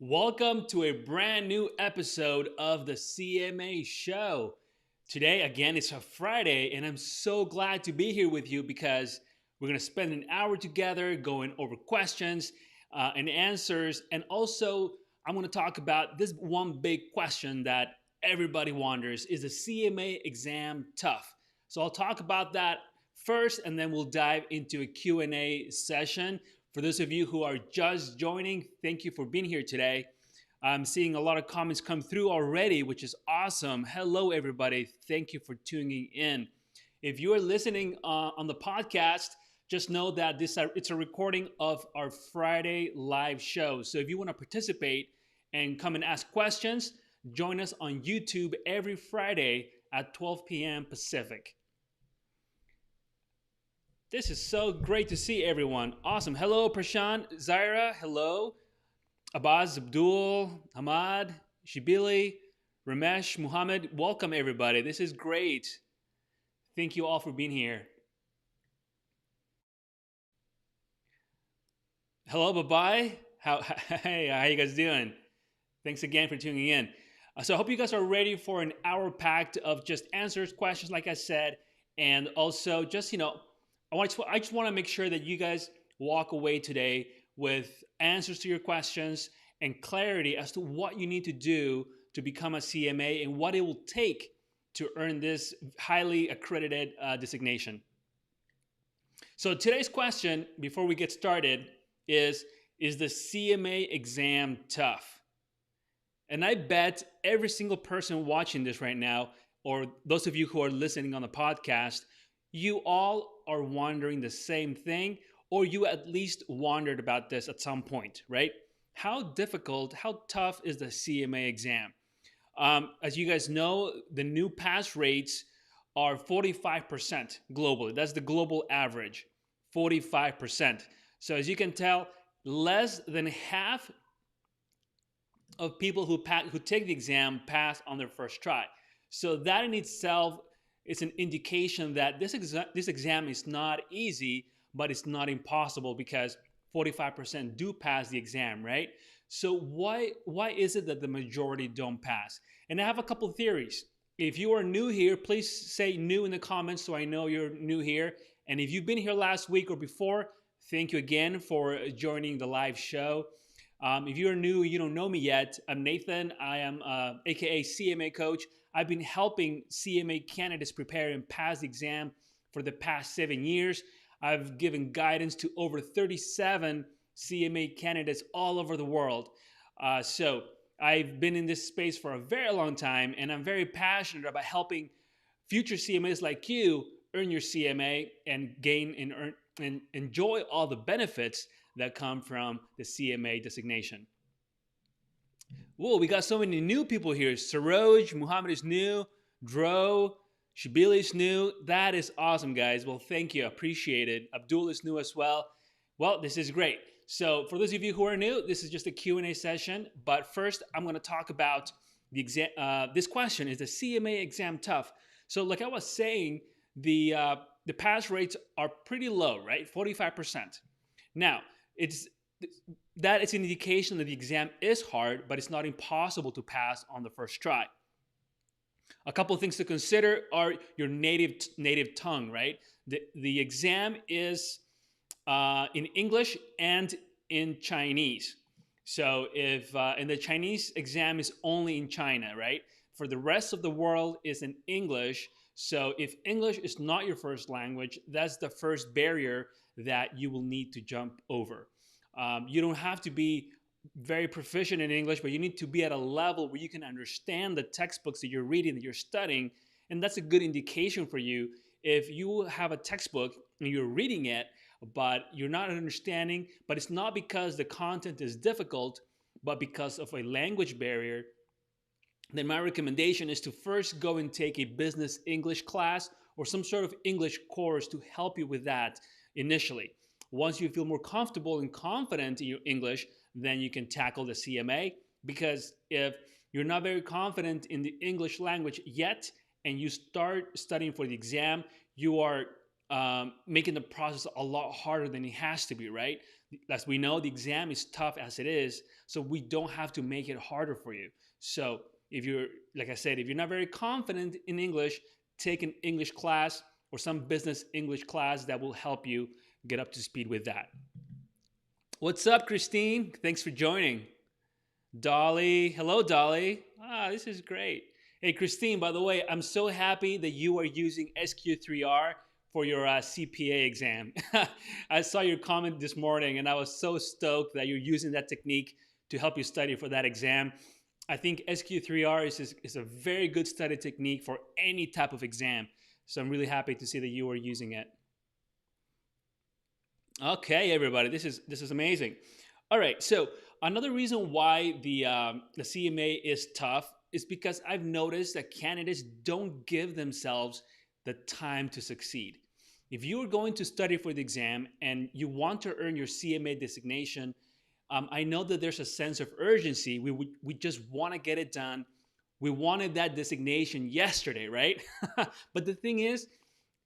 Welcome to a brand new episode of the CMA Show. Today, again, it's a Friday, and I'm so glad to be here with you because we're going to spend an hour together going over questions and answers. And also, I'm going to talk about this one big question that everybody wonders: is the CMA exam tough? So I'll talk about that first, and then we'll dive into a Q&A session. For those of you who are just joining, thank you for being here today. I'm seeing a lot of comments come through already, which is awesome. Hello, everybody. Thank you for tuning in. If you are listening on the podcast, just know that it's a recording of our Friday live show. So if you want to participate and come and ask questions, join us on YouTube every Friday at 12 p.m. Pacific. This is so great to see everyone. Awesome. Hello, Prashant, Zaira. Hello. Abbas, Abdul, Hamad, Shibili, Ramesh, Muhammad. Welcome, everybody. This is great. Thank you all for being here. Hello, bye-bye. Hey, how you guys doing? Thanks again for tuning in. So I hope you guys are ready for an hour packed of just answers, questions, like I said, and also just, I just want to make sure that you guys walk away today with answers to your questions and clarity as to what you need to do to become a CMA and what it will take to earn this highly accredited designation. So today's question, before we get started, is the CMA exam tough? And I bet every single person watching this right now, or those of you who are listening on the podcast, you all are wondering the same thing, or you at least wondered about this at some point, right? How difficult, how tough is the CMA exam? As you guys know, the new pass rates are 45% globally. That's the global average, 45%. So as you can tell, less than half of people who take the exam pass on their first try. So that in itself is an indication that this exam is not easy, but it's not impossible because 45% do pass the exam, right? So why is it that the majority don't pass? And I have a couple of theories. If you are new here, please say new in the comments so I know you're new here. And if you've been here last week or before, thank you again for joining the live show. If you're new, you don't know me yet, I'm Nathan. I am AKA CMA Coach. I've been helping CMA candidates prepare and pass the exam for the past 7 years. I've given guidance to over 37 CMA candidates all over the world. So I've been in this space for a very long time, and I'm very passionate about helping future CMAs like you earn your CMA and gain and earn and enjoy all the benefits that come from the CMA designation. Whoa, we got so many new people here. Saroj, Muhammad is new, Dro, Shibili is new. That is awesome, guys. Well, thank you. Appreciate it. Abdul is new as well. Well, this is great. So for those of you who are new, this is just a Q&A session. But first, I'm going to talk about the exam. This question, is the CMA exam tough? So like I was saying, the pass rates are pretty low, right? 45%. Now, it's that is an indication that the exam is hard, but it's not impossible to pass on the first try. A couple of things to consider are your native tongue, right? The exam is in English and in Chinese. So if and the Chinese exam is only in China, right? For the rest of the world is in English. So if English is not your first language, that's the first barrier that you will need to jump over. You don't have to be very proficient in English, but you need to be at a level where you can understand the textbooks that you're reading, that you're studying. And that's a good indication for you. If you have a textbook and you're reading it, but you're not understanding, but it's not because the content is difficult, but because of a language barrier, then my recommendation is to first go and take a business English class or some sort of English course to help you with that initially. Once you feel more comfortable and confident in your English, then you can tackle the CMA. Because if you're not very confident in the English language yet and you start studying for the exam, you are making the process a lot harder than it has to be, right? As we know, the exam is tough as it is, so we don't have to make it harder for you. So if you're, like I said, if you're not very confident in English, take an English class or some business English class that will help you get up to speed with that. What's up, Christine? Thanks for joining. Dolly, hello, Dolly. This is great. Hey, Christine, by the way, I'm so happy that you are using SQ3R for your CPA exam. I saw your comment this morning and I was so stoked that you're using that technique to help you study for that exam. I think SQ3R is a very good study technique for any type of exam. So I'm really happy to see that you are using it. Okay, everybody, this is amazing. All right, so another reason why the CMA is tough is because I've noticed that candidates don't give themselves the time to succeed. If you are going to study for the exam and you want to earn your CMA designation, I know that there's a sense of urgency. We just want to get it done. We wanted that designation yesterday, right? But the thing is,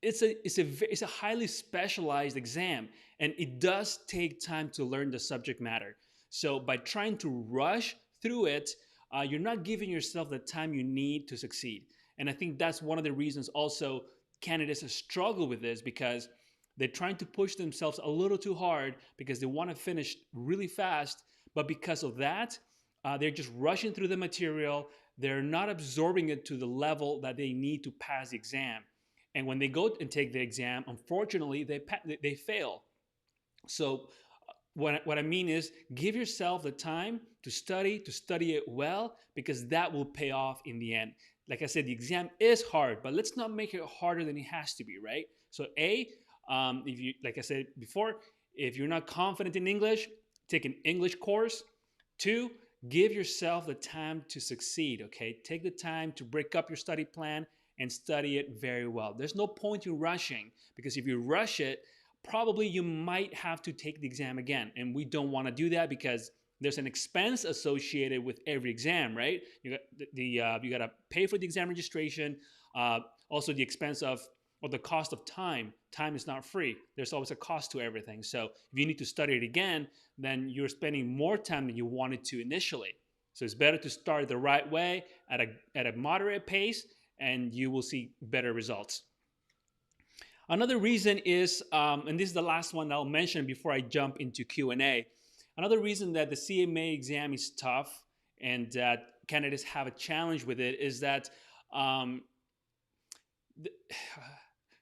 it's a highly specialized exam, and it does take time to learn the subject matter. So by trying to rush through it, you're not giving yourself the time you need to succeed. And I think that's one of the reasons also candidates struggle with this, because they're trying to push themselves a little too hard because they want to finish really fast. But because of that, they're just rushing through the material. They're not absorbing it to the level that they need to pass the exam. And when they go and take the exam, unfortunately, they fail. So what I mean is, give yourself the time to study it well, because that will pay off in the end. Like I said, the exam is hard, but let's not make it harder than it has to be, right? So if you, like I said before, if you're not confident in English, take an English course. 2, give yourself the time to succeed, okay? Take the time to break up your study plan and study it very well. There's no point in rushing, because if you rush it, probably you might have to take the exam again. And we don't want to do that, because there's an expense associated with every exam, right? You got to pay for the exam registration. Also the expense of, or the cost of time. Time is not free. There's always a cost to everything. So if you need to study it again, then you're spending more time than you wanted to initially. So it's better to start the right way at a moderate pace, and you will see better results. Another reason is, and this is the last one I'll mention before I jump into Q&A. Another reason that the CMA exam is tough and that candidates have a challenge with it is that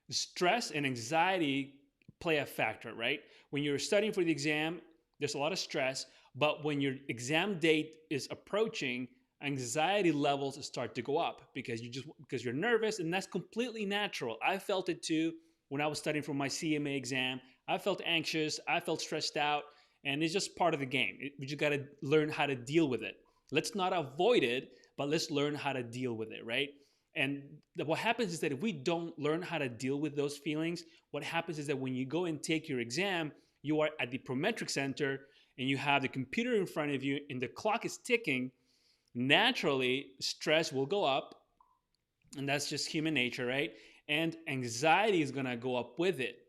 stress and anxiety play a factor, right? When you're studying for the exam, there's a lot of stress, but when your exam date is approaching, anxiety levels start to go up because you're nervous, and that's completely natural. I felt it too when I was studying for my CMA exam. I felt anxious, I felt stressed out, and it's just part of the game. We just got to learn how to deal with it. Let's not avoid it, but let's learn how to deal with it, right? And what happens is that if we don't learn how to deal with those feelings, what happens is that when you go and take your exam, you are at the Prometric Center and you have the computer in front of you and the clock is ticking. Naturally, stress will go up, and that's just human nature, right? and anxiety is going to go up with it.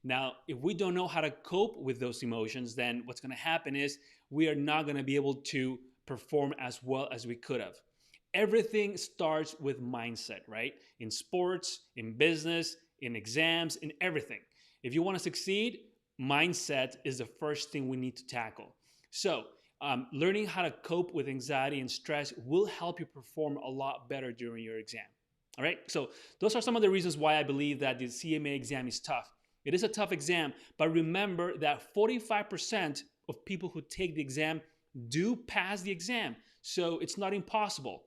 Now, if we don't know how to cope with those emotions, then what's going to happen is we are not going to be able to perform as well as we could have. Everything starts with mindset, right? In sports, in business, in exams, in everything. If you want to succeed, mindset is the first thing we need to tackle. So, learning how to cope with anxiety and stress will help you perform a lot better during your exam. All right. So, those are some of the reasons why I believe that the CMA exam is tough. It is a tough exam, but remember that 45% of people who take the exam do pass the exam. So, it's not impossible.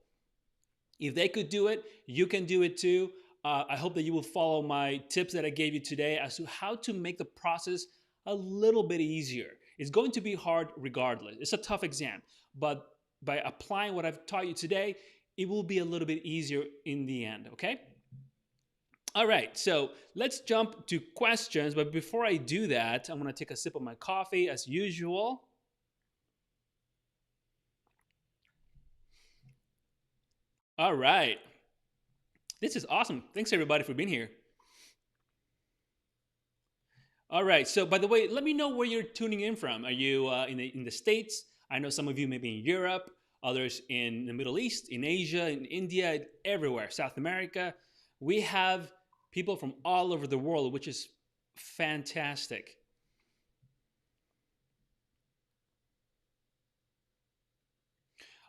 If they could do it, you can do it too. I hope that you will follow my tips that I gave you today as to how to make the process a little bit easier. It's going to be hard regardless. It's a tough exam, but by applying what I've taught you today, it will be a little bit easier in the end, okay? All right, so let's jump to questions. But before I do that, I'm going to take a sip of my coffee as usual. All right. This is awesome. Thanks everybody for being here. All right. So, by the way, let me know where you're tuning in from. Are you in the States? I know some of you may be in Europe, others in the Middle East, in Asia, in India, everywhere, South America. We have people from all over the world, which is fantastic.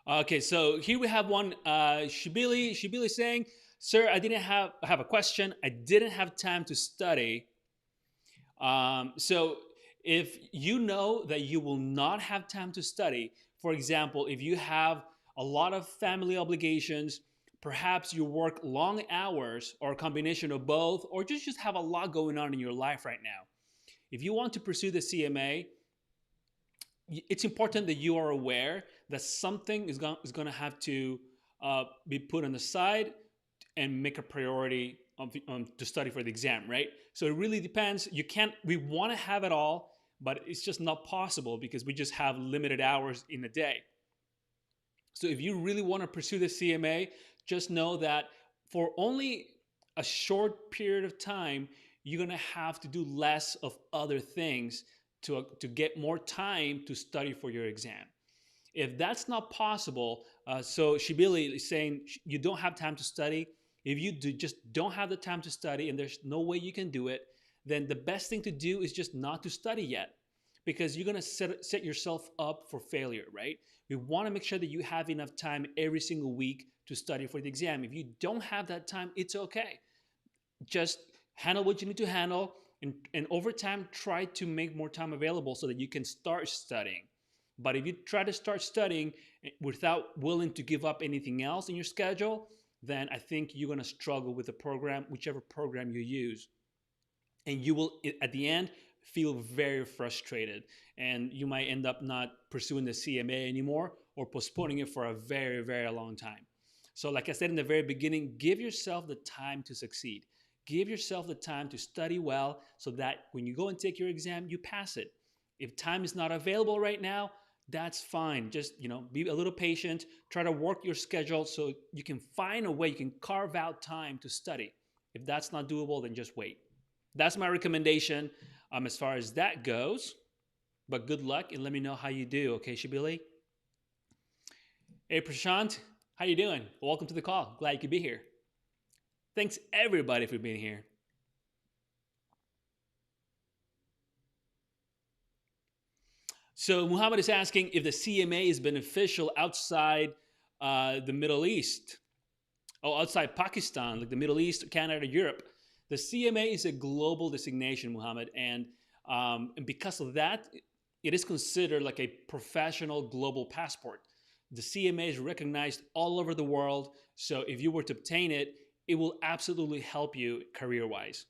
Okay, so here we have one. Shibili saying, "Sir, I have a question. I didn't have time to study. So if you know that you will not have time to study, for example, if you have a lot of family obligations, perhaps you work long hours or a combination of both, or just have a lot going on in your life right now. If you want to pursue the CMA, it's important that you are aware that something is going to have to be put on the side and make a priority to study for the exam, right? So it really depends. We want to have it all, but it's just not possible because we just have limited hours in a day. So if you really want to pursue the CMA, just know that for only a short period of time, you're going to have to do less of other things to get more time to study for your exam. If that's not possible, so Shibili is saying you don't have time to study. If you just don't have the time to study and there's no way you can do it, then the best thing to do is just not to study yet, because you're going to set yourself up for failure, right? We want to make sure that you have enough time every single week to study for the exam. If you don't have that time, it's okay. Just handle what you need to handle, and over time, try to make more time available so that you can start studying. But if you try to start studying without willing to give up anything else in your schedule, then I think you're going to struggle with the program, whichever program you use. And you will, at the end, feel very frustrated. And you might end up not pursuing the CMA anymore or postponing it for a very, very long time. So, like I said in the very beginning, give yourself the time to succeed. Give yourself the time to study well so that when you go and take your exam, you pass it. If time is not available right now, that's fine. Just, be a little patient. Try to work your schedule so you can find a way, you can carve out time to study. If that's not doable, then just wait. That's my recommendation as far as that goes. But good luck and let me know how you do. Okay, Shibili? Hey, Prashant. How you doing? Welcome to the call. Glad you could be here. Thanks everybody for being here. So Muhammad is asking if the CMA is beneficial outside the Middle East. Oh, outside Pakistan, like the Middle East, Canada, Europe. The CMA is a global designation, Muhammad, and because of that, it is considered like a professional global passport. The CMA is recognized all over the world, so if you were to obtain it, it will absolutely help you career-wise.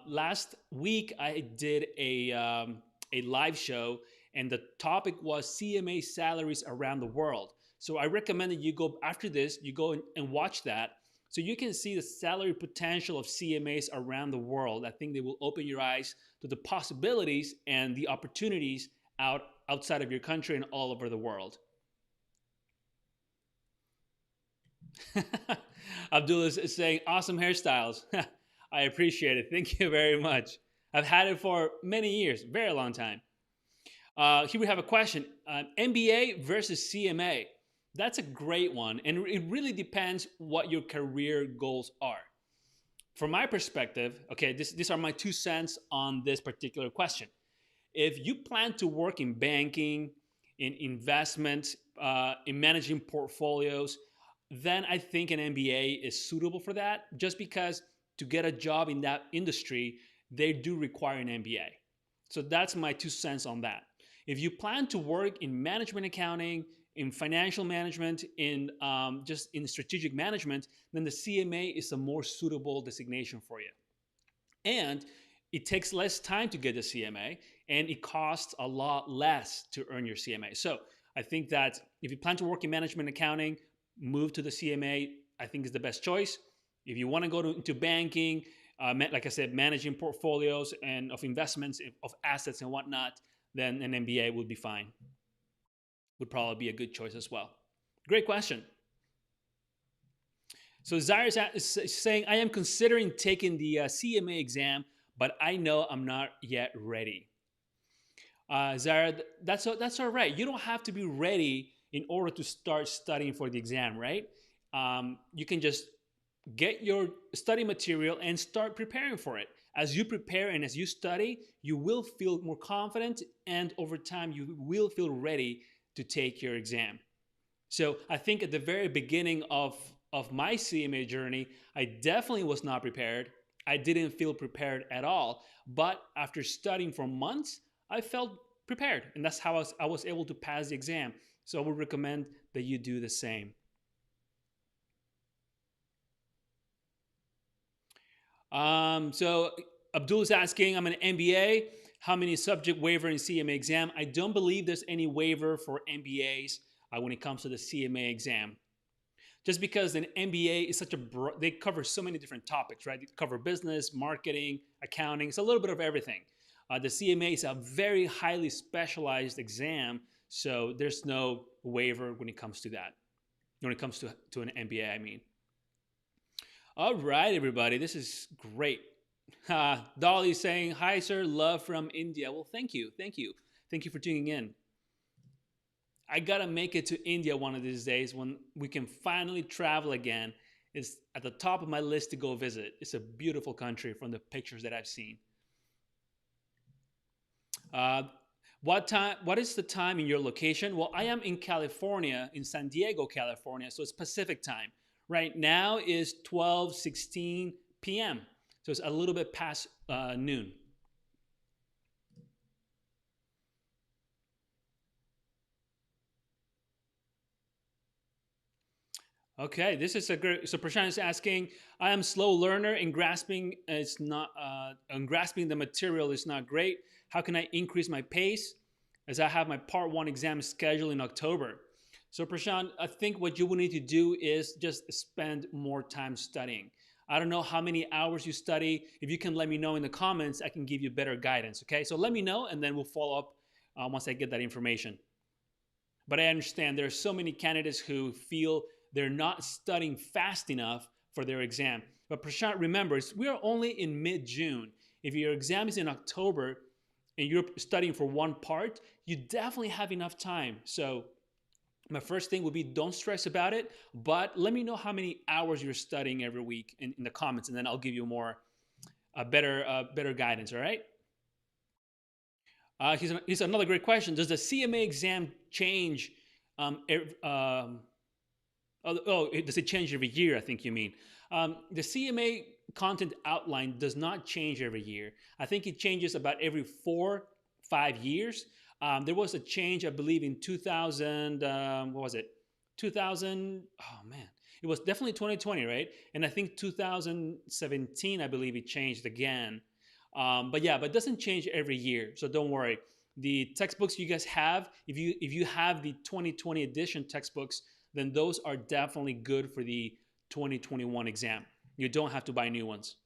Last week, I did a live show, and the topic was CMA salaries around the world. So I recommend that you go after this, you go and watch that so you can see the salary potential of CMAs around the world. I think they will open your eyes to the possibilities and the opportunities outside of your country and all over the world. Abdullah is saying, awesome hairstyles. I appreciate it. Thank you very much. I've had it for many years, very long time. Here we have a question: MBA versus CMA. That's a great one, and it really depends what your career goals are. From my perspective, okay, these are my 2 cents on this particular question. If you plan to work in banking, in investment, in managing portfolios, then I think an MBA is suitable for that, just because to get a job in that industry, they do require an MBA. So that's my 2 cents on that. If you plan to work in management accounting, in financial management, in just in strategic management, then the CMA is a more suitable designation for you. And it takes less time to get the CMA, and it costs a lot less to earn your CMA. So I think that if you plan to work in management accounting, move to the CMA, I think is the best choice. If you want to go into banking, like I said, managing portfolios and of investments, of assets and whatnot, then an MBA would be fine. Would probably be a good choice as well. Great question. So Zaire is saying, I am considering taking the CMA exam, but I know I'm not yet ready. Zara, that's all right. You don't have to be ready in order to start studying for the exam, right? You can just get your study material and start preparing for it. As you prepare and as you study, you will feel more confident, and over time, you will feel ready to take your exam. So I think at the very beginning of my CMA journey, I definitely was not prepared. I didn't feel prepared at all. But after studying for months, I felt prepared. And that's how I was able to pass the exam. So I would recommend that you do the same. So Abdul is asking, I'm an MBA. How many subject waiver in CMA exam? I don't believe there's any waiver for MBAs when it comes to the CMA exam. Just because an MBA is such a they cover so many different topics, right? They cover business, marketing, accounting. It's a little bit of everything. The CMA is a very highly specialized exam, so there's no waiver when it comes to that. When it comes to an MBA, I mean. All right, everybody, this is great. Dolly saying, hi, sir, love from India. Well, thank you. Thank you. Thank you for tuning in. I gotta make it to India one of these days when we can finally travel again. It's at the top of my list to go visit. It's a beautiful country from the pictures that I've seen. What is the time in your location? Well, I am in California, in San Diego, California, so it's Pacific time. Right now is 12:16 p.m., so it's a little bit past noon. Okay, this is a great. So Prashant is asking, I am slow learner and grasping it's not and grasping the material is not great. How can I increase my pace? As I have my part one exam scheduled in October. So Prashant, I think what you will need to do is just spend more time studying. I don't know how many hours you study. If you can let me know in the comments, I can give you better guidance. Okay, so let me know, and then we'll follow up once I get that information. But I understand there are so many candidates who feel they're not studying fast enough for their exam. But Prashant, remember, we are only in mid-June. If your exam is in October and you're studying for one part, you definitely have enough time. So my first thing would be don't stress about it, but let me know how many hours you're studying every week in the comments, and then I'll give you better guidance, all right? Here's another great question. Does the CMA exam change does it change every year? I think you mean. The CMA content outline does not change every year. I think it changes about every 4-5 years. There was a change, I believe, in 2000. What was it? 2000. Oh man, it was definitely 2020, right? And I think 2017, I believe it changed again. But yeah, but it doesn't change every year, so don't worry. The textbooks you guys have, if you have the 2020 edition textbooks, then those are definitely good for the 2021 exam. You don't have to buy new ones.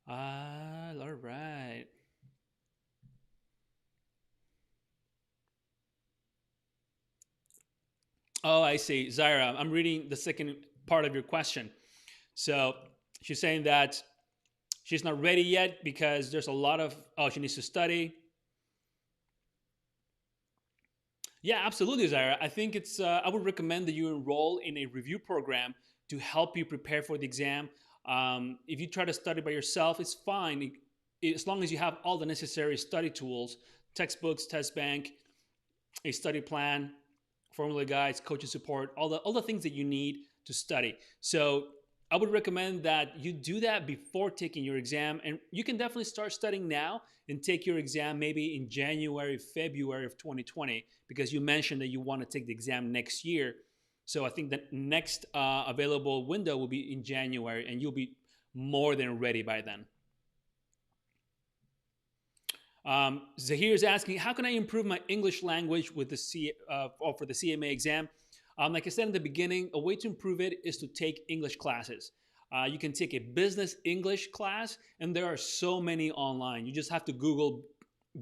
All right. Oh, I see. Zaira, I'm reading the second part of your question. So she's saying that she's not ready yet because there's a lot of, oh, she needs to study. Yeah, absolutely, Zaira. I think I would recommend that you enroll in a review program to help you prepare for the exam. If you try to study by yourself, it's fine as long as you have all the necessary study tools, textbooks, test bank, a study plan, formula guides, coaching support, all the things that you need to study. So I would recommend that you do that before taking your exam, and you can definitely start studying now and take your exam maybe in January, February of 2020, because you mentioned that you want to take the exam next year. So I think the next available window will be in January, and you'll be more than ready by then. Zahir is asking, how can I improve my English language with for the CMA exam? Like I said in the beginning, a way to improve it is to take English classes. You can take a business English class, and there are so many online. You just have to Google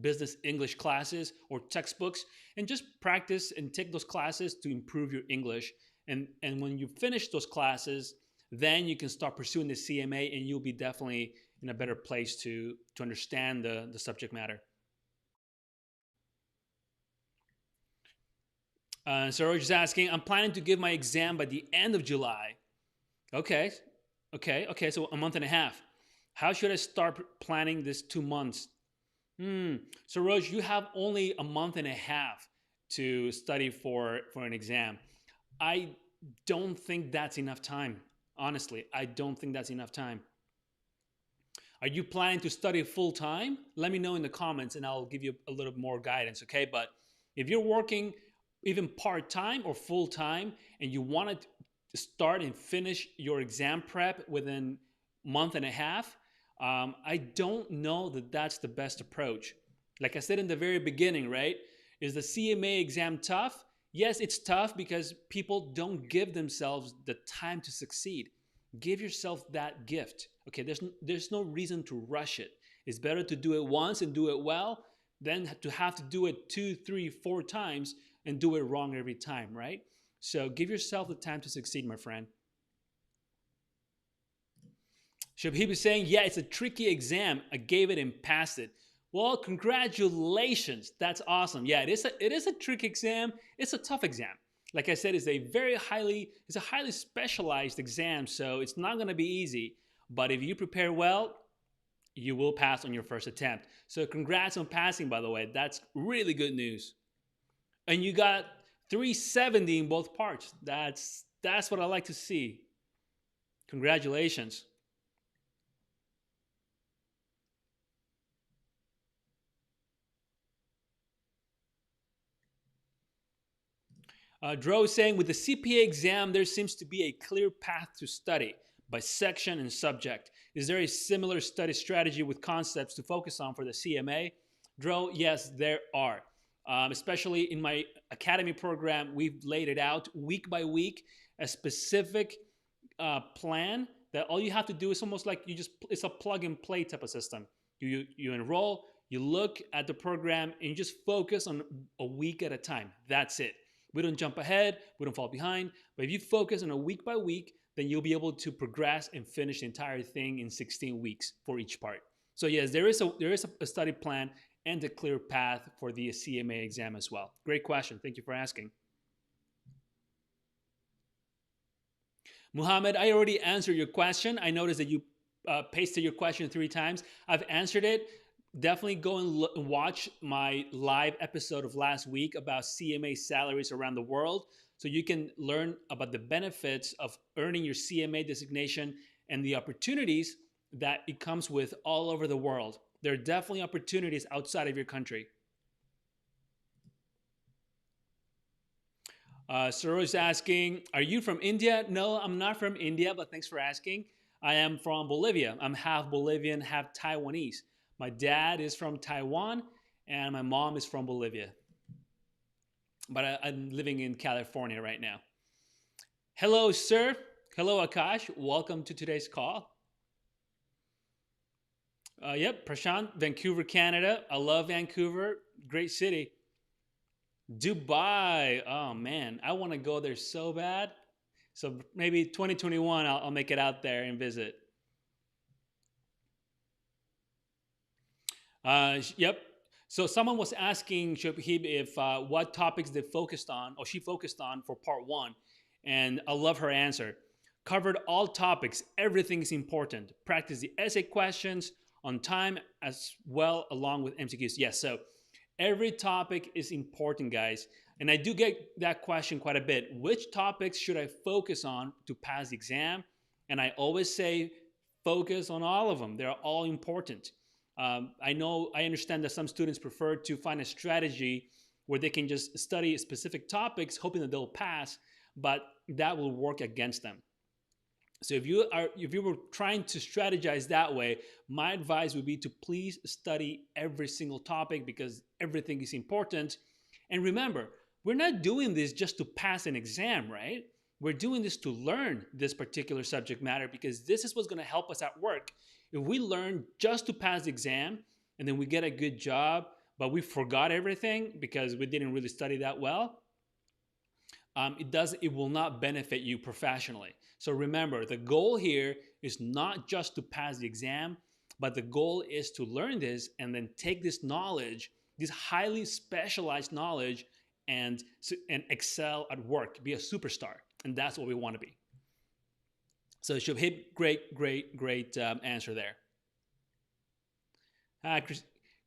business English classes or textbooks and just practice and take those classes to improve your English. And when you finish those classes, then you can start pursuing the CMA, and you'll be definitely in a better place to understand the subject matter. Saroj is asking, I'm planning to give my exam by the end of July. Okay, okay. So a month and a half. How should I start planning this 2 months? Saroj, you have only a month and a half to study for an exam. I don't think that's enough time. Honestly, I don't think that's enough time. Are you planning to study full time? Let me know in the comments and I'll give you a little more guidance, okay? But if you're working even part time or full time and you want to start and finish your exam prep within a month and a half, I don't know that that's the best approach. Like I said in the very beginning, right? Is the CMA exam tough? Yes, it's tough because people don't give themselves the time to succeed. Give yourself that gift. Okay, there's no reason to rush it. It's better to do it once and do it well than to have to do it 2, 3, 4 times and do it wrong every time, right? So give yourself the time to succeed, my friend. Shabib is saying, yeah, it's a tricky exam. I gave it and passed it. Well, congratulations. That's awesome. Yeah, it is a tricky exam. It's a tough exam. Like I said, it's a highly specialized exam, so it's not going to be easy. But if you prepare well, you will pass on your first attempt. So congrats on passing, by the way. That's really good news. And you got 370 in both parts. That's what I like to see. Congratulations. Dro is saying, with the CPA exam, there seems to be a clear path to study by section and subject. Is there a similar study strategy with concepts to focus on for the CMA? Dro, yes, there are. Especially in my academy program, we've laid it out week by week, a specific plan that all you have to do is almost like it's a plug and play type of system. You enroll, you look at the program, and you just focus on a week at a time. That's it. We don't jump ahead, we don't fall behind. But if you focus on a week by week, then you'll be able to progress and finish the entire thing in 16 weeks for each part. So yes, there is a study plan and a clear path for the CMA exam as well. Great question. Thank you for asking. Muhammad, I already answered your question. I noticed that you pasted your question 3 times. I've answered it. Definitely go and watch my live episode of last week about CMA salaries around the world so you can learn about the benefits of earning your CMA designation and the opportunities that it comes with all over the world. There are definitely opportunities outside of your country. Saroj is asking, are you from India? No, I'm not from India, but thanks for asking. I am from Bolivia. I'm half Bolivian, half Taiwanese. My dad is from Taiwan, and my mom is from Bolivia. But I'm living in California right now. Hello, sir. Hello, Akash. Welcome to today's call. Yep, Prashant, Vancouver, Canada. I love Vancouver. Great city. Dubai. Oh man, I want to go there so bad. So maybe 2021, I'll make it out there and visit. Yep. So someone was asking Shubhib if what topics they focused on, or she focused on for part one, and I love her answer. Covered all topics. Everything is important. Practice the essay questions on time as well, along with MCQs. Yes. So every topic is important, guys. And I do get that question quite a bit. Which topics should I focus on to pass the exam? And I always say focus on all of them. They're all important. I understand that some students prefer to find a strategy where they can just study specific topics, hoping that they'll pass, but that will work against them. So if you were trying to strategize that way, my advice would be to please study every single topic because everything is important. And remember, we're not doing this just to pass an exam, right? We're doing this to learn this particular subject matter because this is what's going to help us at work. If we learn just to pass the exam and then we get a good job, but we forgot everything because we didn't really study that well, it will not benefit you professionally. So remember, the goal here is not just to pass the exam, but the goal is to learn this and then take this knowledge, this highly specialized knowledge, and excel at work, be a superstar, and that's what we want to be. So Shubhib, great answer there.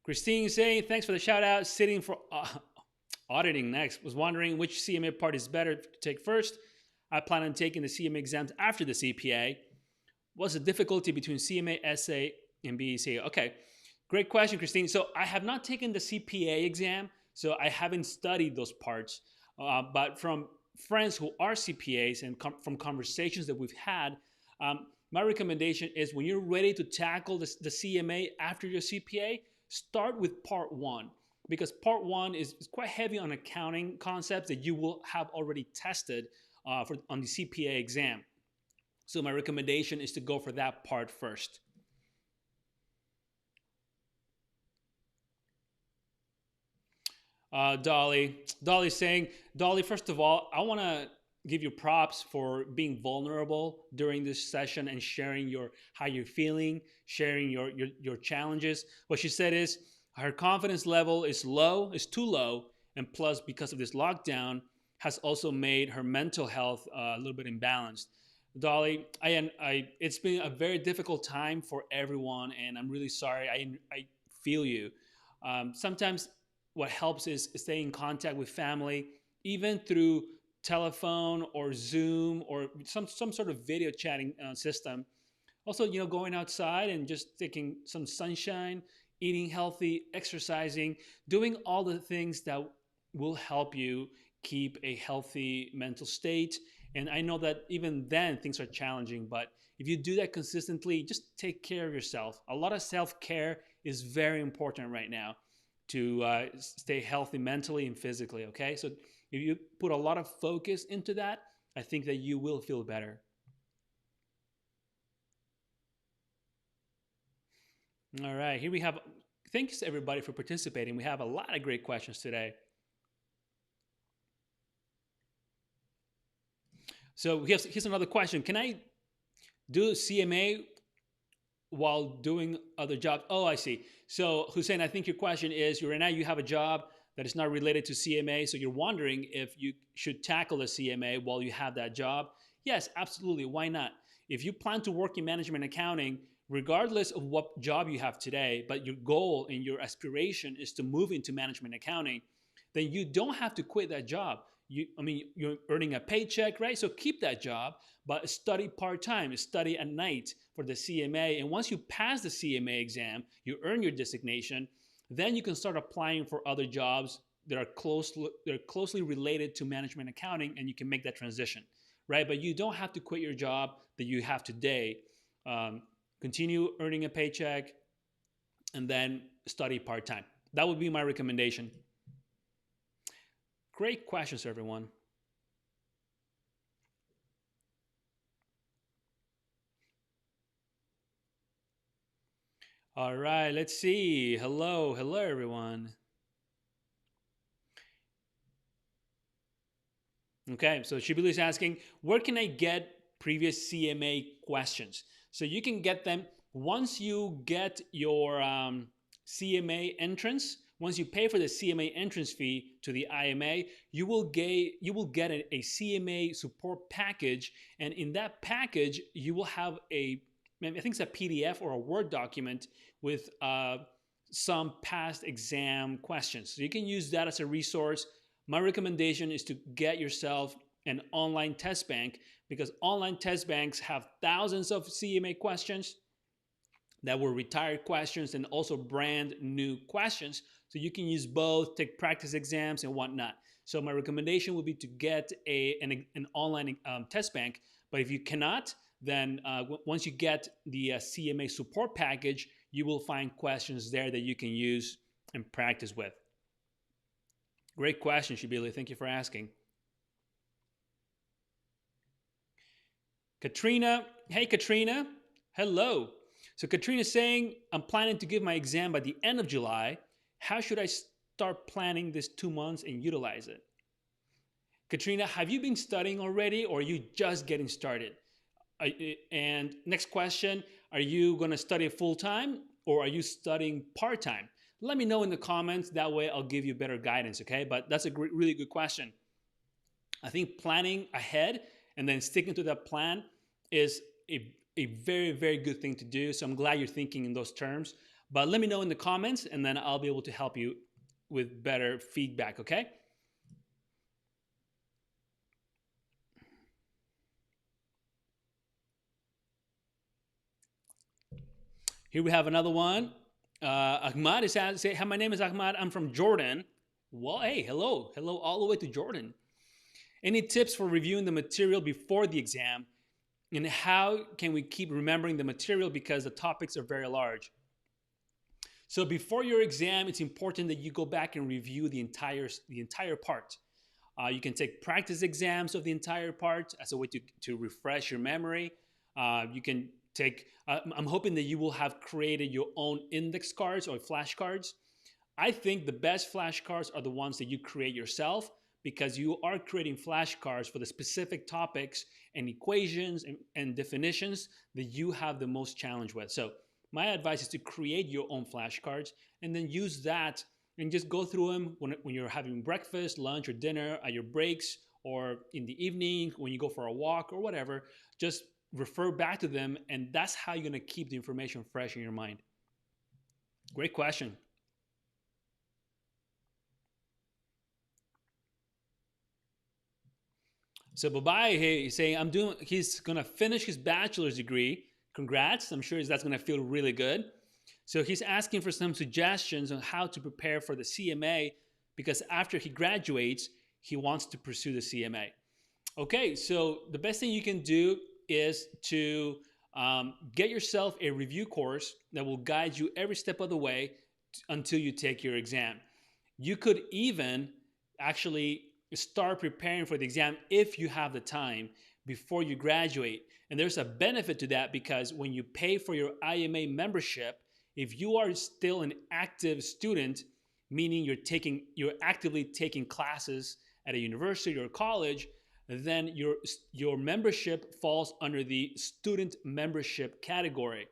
Christine saying thanks for the shout out. Sitting for auditing next. Was wondering which CMA part is better to take first. I plan on taking the CMA exams after the CPA. What's the difficulty between CMA essay and BECA? Okay, great question, Christine. So I have not taken the CPA exam, so I haven't studied those parts. But from friends who are CPAs and from conversations that we've had, my recommendation is when you're ready to tackle the CMA after your CPA, start with part one because part one is quite heavy on accounting concepts that you will have already tested on the CPA exam. So my recommendation is to go for that part first. Dolly saying, Dolly, first of all, I want to give you props for being vulnerable during this session and sharing your how you're feeling, sharing your challenges. What she said is her confidence level is low, is too low, and plus because of this lockdown has also made her mental health a little bit imbalanced. Dolly, it's been a very difficult time for everyone, and I'm really sorry. I feel you. Sometimes what helps is stay in contact with family, even through telephone or Zoom or some sort of video chatting system. Also, going outside and just taking some sunshine, eating healthy, exercising, doing all the things that will help you keep a healthy mental state. And I know that even then things are challenging, but if you do that consistently, just take care of yourself. A lot of self care is very important right now to stay healthy mentally and physically. Okay, so if you put a lot of focus into that, I think that you will feel better. All right, here we have. Thanks everybody for participating. We have a lot of great questions today. So here's another question. Can I do CMA while doing other jobs? Oh, I see. So Hussein, I think your question is, right now you have a job that is not related to CMA, so you're wondering if you should tackle the CMA while you have that job. Yes, absolutely. Why not? If you plan to work in management accounting, regardless of what job you have today, but your goal and your aspiration is to move into management accounting, then you don't have to quit that job. You're earning a paycheck, right? So keep that job, but study part-time, study at night for the CMA. And once you pass the CMA exam, you earn your designation, then you can start applying for other jobs that are closely related to management accounting, and you can make that transition, right? But you don't have to quit your job that you have today. Continue earning a paycheck, and then study part-time. That would be my recommendation. Great questions, everyone. All right, let's see. Hello, everyone. Okay, so Shibili is asking, where can I get previous CMA questions? So you can get them once you get your CMA entrance. Once you pay for the CMA entrance fee to the IMA, you will get a CMA support package, and in that package, you will have I think it's a PDF or a Word document with some past exam questions. So you can use that as a resource. My recommendation is to get yourself an online test bank, because online test banks have thousands of CMA questions that were retired questions and also brand new questions. So you can use both, take practice exams and whatnot. So my recommendation would be to get an online test bank. But if you cannot, then once you get the CMA support package, you will find questions there that you can use and practice with. Great question, Shibili. Thank you for asking. Katrina. Hey, Katrina. Hello. So Katrina's saying, I'm planning to give my exam by the end of July. How should I start planning this 2 months and utilize it? Katrina, have you been studying already, or are you just getting started? And next question, are you going to study full time, or are you studying part time? Let me know in the comments. That way I'll give you better guidance, okay? But that's a really good question. I think planning ahead and then sticking to that plan is a very, very good thing to do. So I'm glad you're thinking in those terms. But let me know in the comments, and then I'll be able to help you with better feedback, okay? Here we have another one. Ahmad is saying, hi, my name is Ahmad. I'm from Jordan. Well, hey, hello. Hello all the way to Jordan. Any tips for reviewing the material before the exam? And how can we keep remembering the material because the topics are very large? So before your exam, it's important that you go back and review the entire part. You can take practice exams of the entire part as a way to refresh your memory. You can take, I'm hoping that you will have created your own index cards or flashcards. I think the best flashcards are the ones that you create yourself, because you are creating flashcards for the specific topics and equations and definitions that you have the most challenge with. So my advice is to create your own flashcards and then use that and just go through them when you're having breakfast, lunch, or dinner, at your breaks, or in the evening when you go for a walk or whatever. Just refer back to them, and that's how you're going to keep the information fresh in your mind. Great question. So bye-bye, hey, he's saying he's gonna finish his bachelor's degree. Congrats, I'm sure that's gonna feel really good. So he's asking for some suggestions on how to prepare for the CMA, because after he graduates, he wants to pursue the CMA. Okay, so the best thing you can do is to get yourself a review course that will guide you every step of the way until you take your exam. You could even actually start preparing for the exam if you have the time before you graduate. And there's a benefit to that, because when you pay for your IMA membership, if you are still an active student, meaning you're actively taking classes at a university or college, then your membership falls under the student membership category,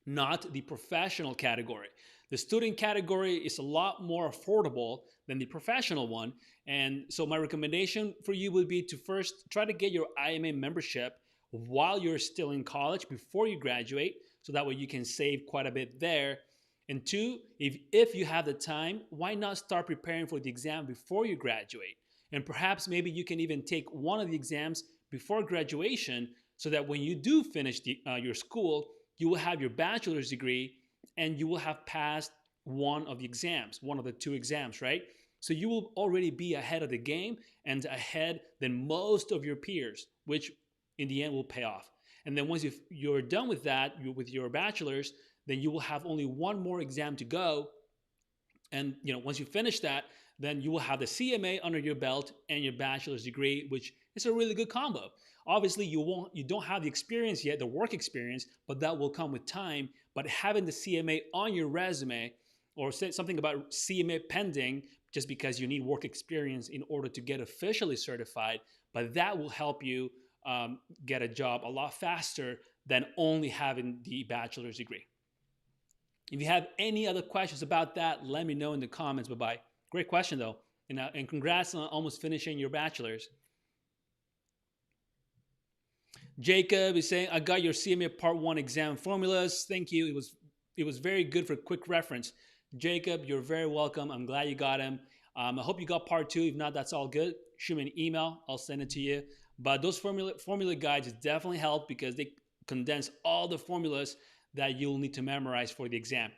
not the professional category. The student category is a lot more affordable than the professional one. And so my recommendation for you would be to first try to get your IMA membership while you're still in college before you graduate, so that way you can save quite a bit there. And two, if you have the time, why not start preparing for the exam before you graduate? And perhaps maybe you can even take one of the exams before graduation, so that when you do finish your school, you will have your bachelor's degree and you will have passed one of the exams, one of the 2 exams, right? So you will already be ahead of the game and ahead than most of your peers, which in the end will pay off. And then once you're done with that, with your bachelor's, then you will have only one more exam to go. And once you finish that, then you will have the CMA under your belt and your bachelor's degree, which is a really good combo. Obviously, you don't have the experience yet, the work experience, but that will come with time. But having the CMA on your resume, or say something about CMA pending, just because you need work experience in order to get officially certified, but that will help you get a job a lot faster than only having the bachelor's degree. If you have any other questions about that, let me know in the comments. Bye-bye. Great question, though. And congrats on almost finishing your bachelor's. Jacob is saying, I got your CMA Part 1 exam formulas. Thank you. It was very good for quick reference. Jacob, you're very welcome. I'm glad you got them. I hope you got Part 2. If not, that's all good. Shoot me an email. I'll send it to you. But those formula guides definitely help because they condense all the formulas that you'll need to memorize for the exam.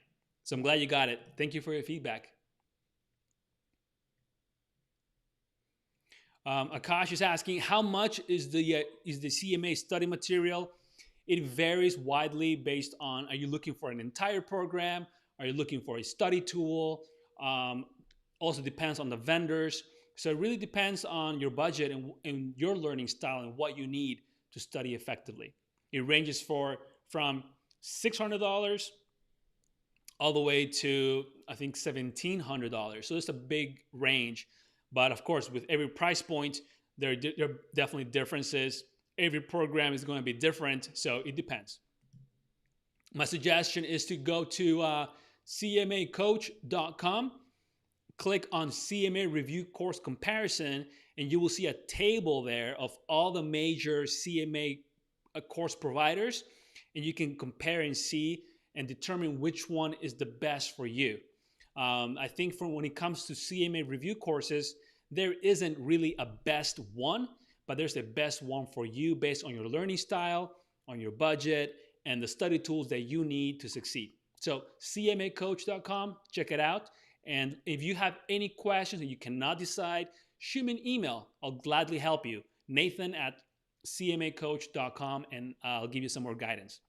So I'm glad you got it. Thank you for your feedback. Akash is asking, how much is the CMA study material? It varies widely based on, are you looking for an entire program? Are you looking for a study tool? Also depends on the vendors. So it really depends on your budget and your learning style and what you need to study effectively. It ranges from $600 all the way to, I think, $1,700. So it's a big range. But of course, with every price point, there are definitely differences. Every program is going to be different, so it depends. My suggestion is to go to CMACoach.com, click on CMA Review Course Comparison, and you will see a table there of all the major CMA course providers, and you can compare and see and determine which one is the best for you. I think when it comes to CMA review courses, there isn't really a best one, but there's the best one for you based on your learning style, on your budget, and the study tools that you need to succeed. So CMACoach.com, check it out. And if you have any questions and you cannot decide, shoot me an email. I'll gladly help you. Nathan at CMACoach.com, and I'll give you some more guidance.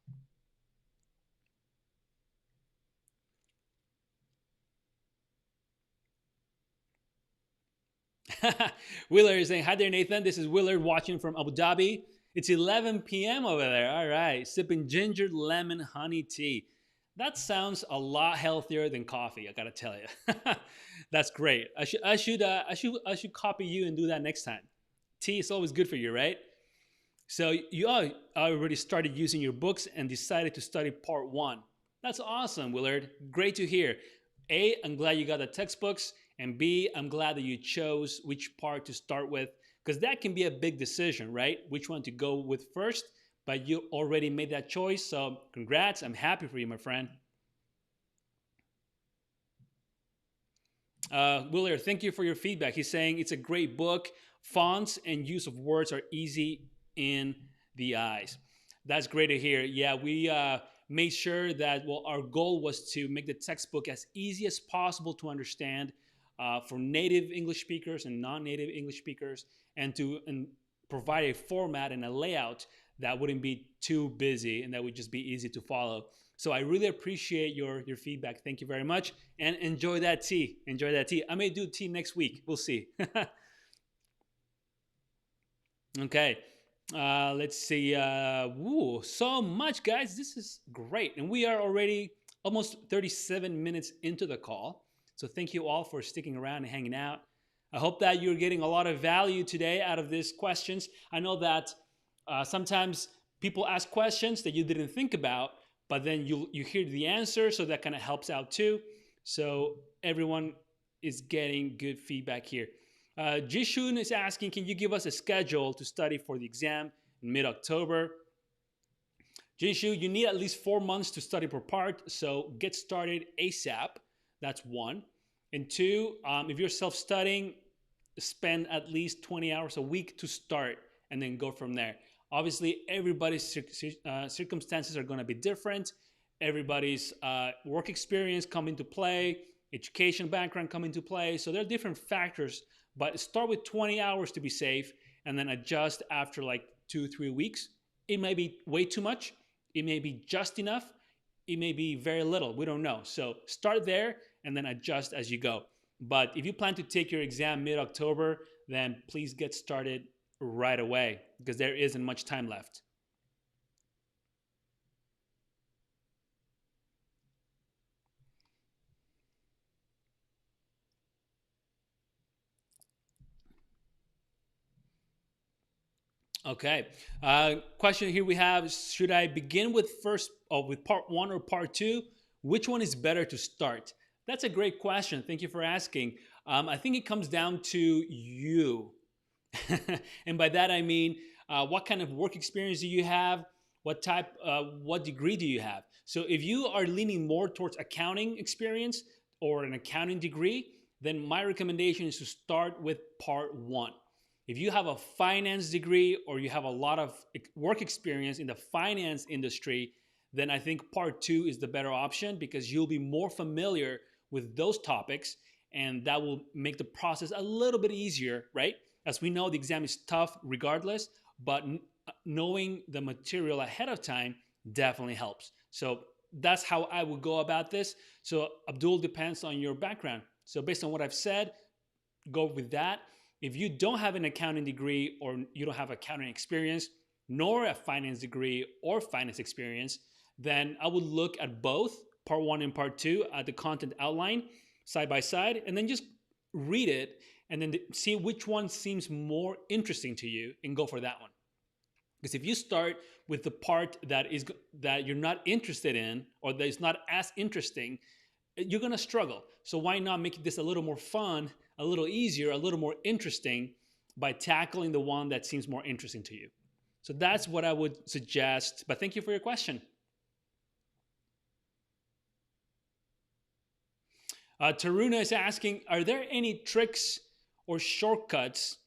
Willard is saying, hi there, Nathan. This is Willard watching from Abu Dhabi. It's 11 p.m. over there. All right. Sipping ginger lemon honey tea. That sounds a lot healthier than coffee, I gotta tell you. That's great. I should copy you and do that next time. Tea is always good for you, right? So you already started using your books and decided to study part 1. That's awesome, Willard. Great to hear. A, I'm glad you got the textbooks. And B, I'm glad that you chose which part to start with, because that can be a big decision, right? Which one to go with first, but you already made that choice. So congrats. I'm happy for you, my friend. Willard, thank you for your feedback. He's saying it's a great book. Fonts and use of words are easy in the eyes. That's great to hear. Yeah, we made sure that, well, our goal was to make the textbook as easy as possible to understand for native English speakers and non-native English speakers, and to provide a format and a layout that wouldn't be too busy and that would just be easy to follow. So I really appreciate your feedback. Thank you very much. And enjoy that tea. Enjoy that tea. I may do tea next week. We'll see. Okay. Let's see. Woo, so much, guys. This is great. And we are already almost 37 minutes into the call. So thank you all for sticking around and hanging out. I hope that you're getting a lot of value today out of these questions. I know that sometimes people ask questions that you didn't think about, but then you hear the answer, so that kind of helps out too. So everyone is getting good feedback here. Jishun is asking, can you give us a schedule to study for the exam in mid-October? Jishu, you need at least 4 months to study per part, so get started ASAP. That's 1. And 2, if you're self-studying, spend at least 20 hours a week to start and then go from there. Obviously, everybody's circumstances are going to be different. Everybody's work experience come into play, education background come into play. So there are different factors, but start with 20 hours to be safe and then adjust after like 2-3 weeks. It may be way too much. It may be just enough. It may be very little. We don't know. So start there and then adjust as you go. But if you plan to take your exam mid-October, then please get started right away because there isn't much time left. Okay. Question here we have: should I begin with with part one or part two? Which one is better to start? That's a great question. Thank you for asking. I think it comes down to you. And by that I mean, what kind of work experience do you have? What degree do you have? So if you are leaning more towards accounting experience or an accounting degree, then my recommendation is to start with part one. If you have a finance degree or you have a lot of work experience in the finance industry, then I think part two is the better option because you'll be more familiar with those topics and that will make the process a little bit easier, right? As we know, the exam is tough regardless, but knowing the material ahead of time definitely helps. So that's how I would go about this. So, Abdul, depends on your background. So, based on what I've said, go with that. If you don't have an accounting degree or you don't have accounting experience, nor a finance degree or finance experience, then I would look at both part one and part two at the content outline side by side, and then just read it and then see which one seems more interesting to you and go for that one. Because if you start with the part that you're not interested in or that is not as interesting, you're going to struggle. So why not make this a little more fun, a little easier, a little more interesting by tackling the one that seems more interesting to you? So that's what I would suggest. But thank you for your question. Taruna is asking, are there any tricks or shortcuts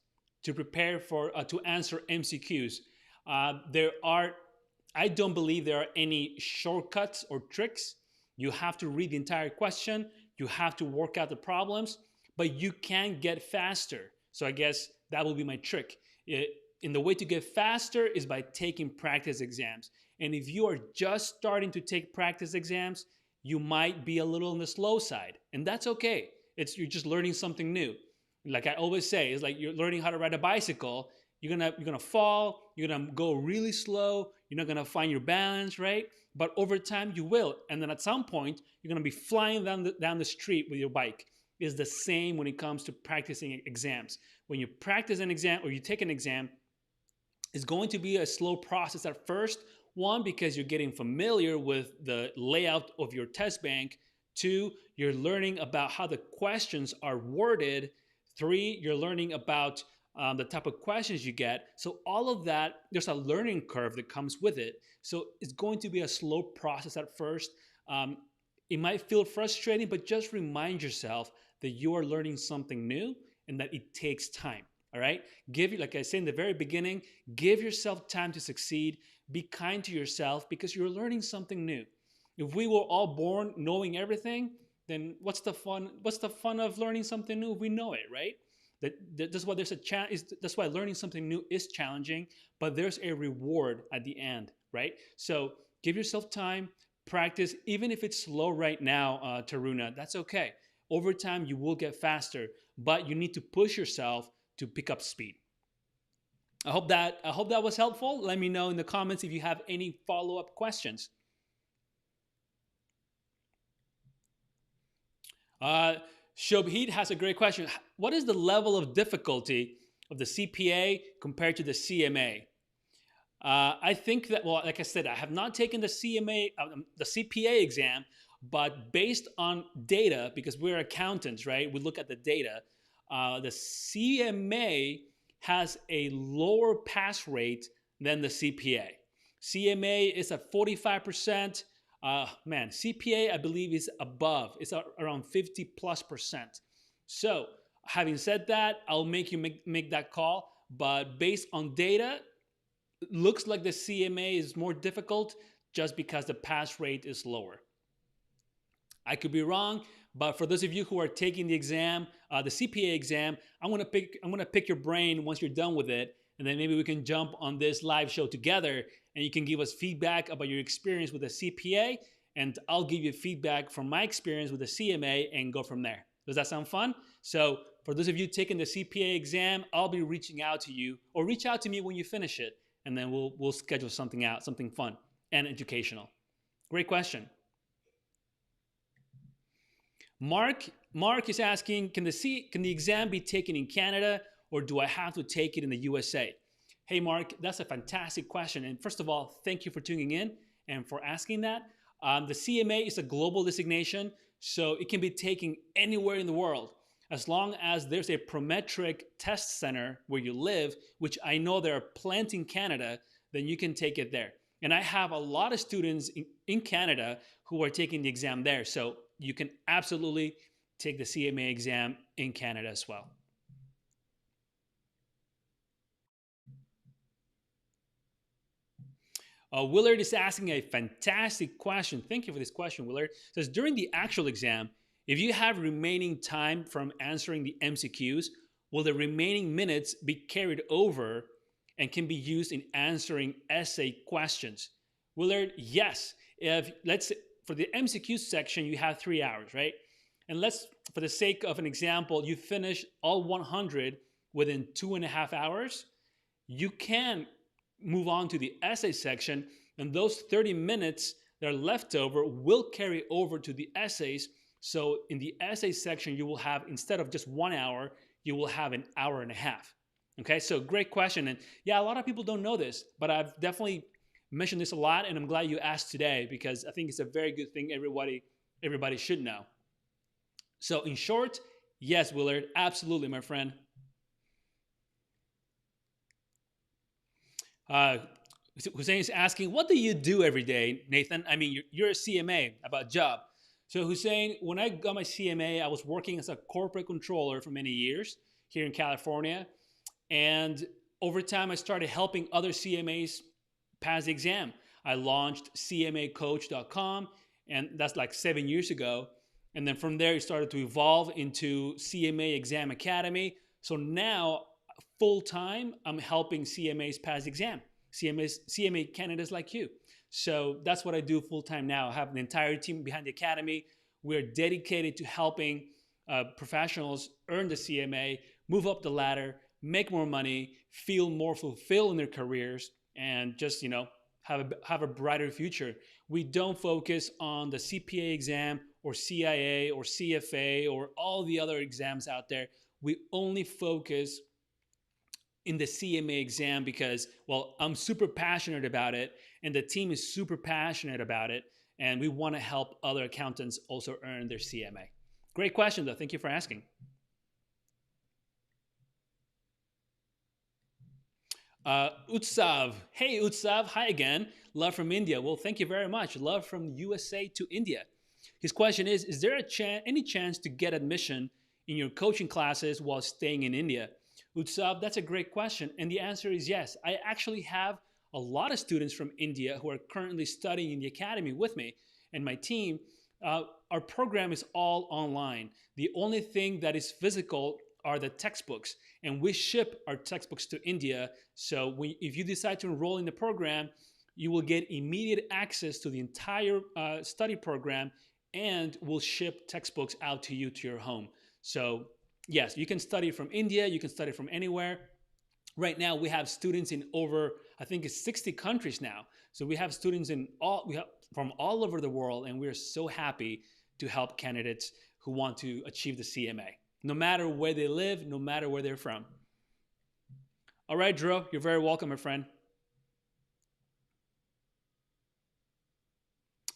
to prepare for to answer MCQs? There are. I don't believe there are any shortcuts or tricks. You have to read the entire question. You have to work out the problems, but you can get faster. So I guess that will be my trick. In the way to get faster is by taking practice exams. And if you are just starting to take practice exams, you might be a little on the slow side, and that's okay. You're just learning something new. Like I always say, it's like you're learning how to ride a bicycle. You're gonna fall. You're gonna go really slow. You're not gonna find your balance, right? But over time, you will, and then at some point, you're gonna be flying down the street with your bike. It's the same when it comes to practicing exams. When you practice an exam or you take an exam, it's going to be a slow process at first. One, because you're getting familiar with the layout of your test bank. Two, you're learning about how the questions are worded. Three, you're learning about the type of questions you get. So all of that, there's a learning curve that comes with it. So it's going to be a slow process at first. It might feel frustrating, but just remind yourself that you are learning something new and that it takes time. All right? Like I said in the very beginning, give yourself time to succeed. Be kind to yourself because you're learning something new. If we were all born knowing everything, then what's the fun? What's the fun of learning something new if we know it, right? That's why that's why learning something new is challenging, but there's a reward at the end, right? So give yourself time, practice, even if it's slow right now, Taruna. That's okay. Over time, you will get faster, but you need to push yourself to pick up speed. I hope that was helpful. Let me know in the comments if you have any follow-up questions. Shobhit has a great question. What is the level of difficulty of the CPA compared to the CMA? I think that, well, like I said, I have not taken the CPA exam, but based on data, because we're accountants, right? We look at the data. The CMA has a lower pass rate than the CPA. CMA is at 45%. CPA, I believe, is above. It's around 50+%. So, having said that, I'll make you make that call. But based on data, it looks like the CMA is more difficult just because the pass rate is lower. I could be wrong, but for those of you who are taking the exam, the CPA exam, I'm gonna pick your brain once you're done with it, and then maybe we can jump on this live show together, and you can give us feedback about your experience with the CPA, and I'll give you feedback from my experience with the CMA and go from there. Does that sound fun? So for those of you taking the CPA exam, I'll be reaching out to you, or reach out to me when you finish it, and then we'll schedule something out, something fun and educational. Great question. Mark is asking, can the exam be taken in Canada or do I have to take it in the USA? Hey, Mark, that's a fantastic question. And first of all, thank you for tuning in and for asking that. The CMA is a global designation, so it can be taken anywhere in the world. As long as there's a Prometric test center where you live, which I know there are plenty in Canada, then you can take it there. And I have a lot of students in Canada who are taking the exam there. So you can absolutely take the CMA exam in Canada as well. Willard is asking a fantastic question. Thank you for this question, Willard. It says during the actual exam, if you have remaining time from answering the MCQs, will the remaining minutes be carried over and can be used in answering essay questions? Willard, yes. If let's for the MCQ section, you have 3 hours, right? And let's, for the sake of an example, you finish all 100 within 2.5 hours. You can move on to the essay section, and those 30 minutes that are left over will carry over to the essays. So in the essay section, you will have, instead of just 1 hour, you will have an hour and a half. Okay, so great question. And yeah, a lot of people don't know this, but I've definitely mentioned this a lot, and I'm glad you asked today because I think it's a very good thing everybody should know. So in short, yes, Willard, absolutely, my friend. Hussein is asking, what do you do every day, Nathan? I mean, you're a CMA about job. So Hussein, when I got my CMA, I was working as a corporate controller for many years here in California. And over time, I started helping other CMAs pass the exam. I launched CMACoach.com, and that's like 7 years ago. And then from there, it started to evolve into CMA Exam Academy. So now, full time, I'm helping CMAs pass the exam. CMA candidates like you. So that's what I do full time now. I have an entire team behind the academy. We're dedicated to helping professionals earn the CMA, move up the ladder, make more money, feel more fulfilled in their careers, and just have a brighter future. We don't focus on the CPA exam or CIA or CFA or all the other exams out there. We only focus in the CMA exam because, well, I'm super passionate about it and the team is super passionate about it, and we want to help other accountants also earn their CMA. Great question, though. Thank you for asking. Utsav. Hey, Utsav. Hi again. Love from India. Well, thank you very much. Love from USA to India. His question is there any chance to get admission in your coaching classes while staying in India? Utsav, that's a great question. And the answer is yes. I actually have a lot of students from India who are currently studying in the academy with me and my team. Our program is all online. The only thing that is physical are the textbooks, and we ship our textbooks to India. So if you decide to enroll in the program, you will get immediate access to the entire study program, and we'll ship textbooks out to you to your home. So yes, you can study from India, you can study from anywhere. Right now, we have students in over, I think it's 60 countries now. So we have students from all over the world, and we're so happy to help candidates who want to achieve the CMA, no matter where they live, no matter where they're from. All right, Drew, you're very welcome, my friend.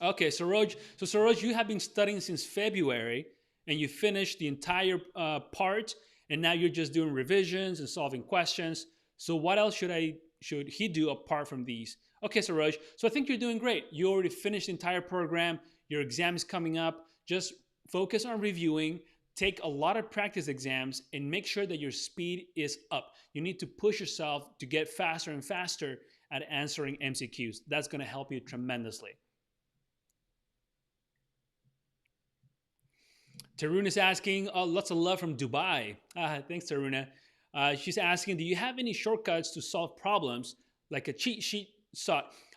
Okay, Saroj. So Saroj, you have been studying since February, and you finished the entire part, and now you're just doing revisions and solving questions. So what else should he do apart from these? Okay, Saroj. So I think you're doing great. You already finished the entire program. Your exam is coming up. Just focus on reviewing. Take a lot of practice exams and make sure that your speed is up. You need to push yourself to get faster and faster at answering MCQs. That's going to help you tremendously. Taruna is asking, lots of love from Dubai. Thanks, Taruna. She's asking, do you have any shortcuts to solve problems, like a cheat sheet?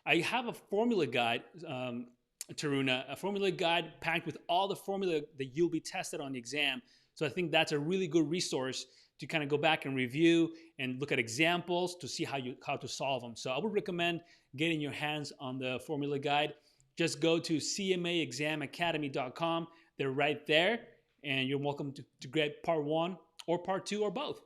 I have a formula guide, Taruna, a formula guide packed with all the formula that you'll be tested on the exam. So I think that's a really good resource to kind of go back and review and look at examples to see how to solve them. So I would recommend getting your hands on the formula guide. Just go to cmaexamacademy.com. They're right there, and you're welcome to get part 1 or part 2 or both.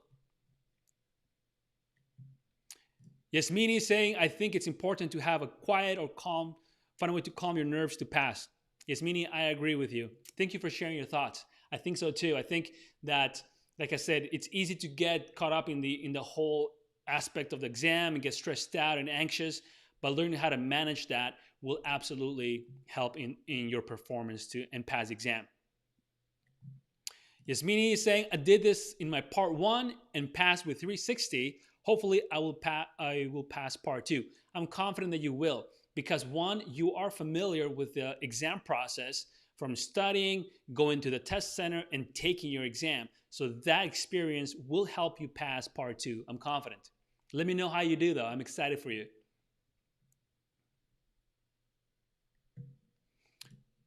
Yasmini is saying, I think it's important to have a quiet or calm, find a way to calm your nerves to pass. Yasmini, I agree with you. Thank you for sharing your thoughts. I think so too. I think that, like I said, it's easy to get caught up in the whole aspect of the exam and get stressed out and anxious, but learning how to manage that will absolutely help in your performance to and pass the exam. Yasmini is saying, I did this in my part one and passed with 360. Hopefully, I will pass part two. I'm confident that you will because one, you are familiar with the exam process from studying, going to the test center, and taking your exam. So that experience will help you pass part two. I'm confident. Let me know how you do, though. I'm excited for you.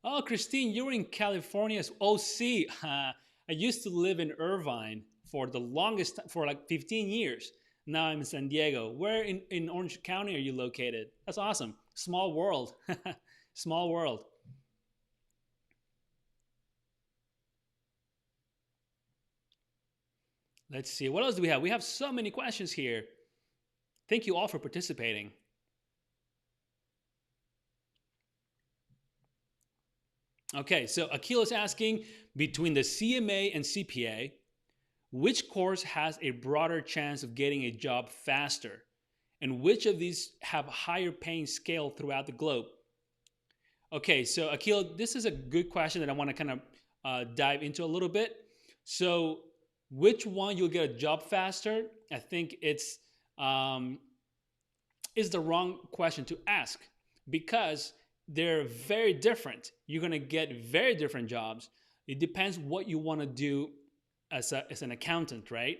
Oh, Christine, you were in California's OC. I used to live in Irvine for the longest time, for like 15 years. Now I'm in San Diego. Where in Orange County are you located? That's awesome. Small world. Small world. Let's see. What else do we have? We have so many questions here. Thank you all for participating. Okay, so Akil is asking between the CMA and CPA, which course has a broader chance of getting a job faster? And which of these have higher paying scale throughout the globe? Okay, so Akil, this is a good question that I want to kind of dive into a little bit. So, which one you'll get a job faster? I think um, is the wrong question to ask because they're very different. You're going to get very different jobs. It depends what you want to do as an accountant, right?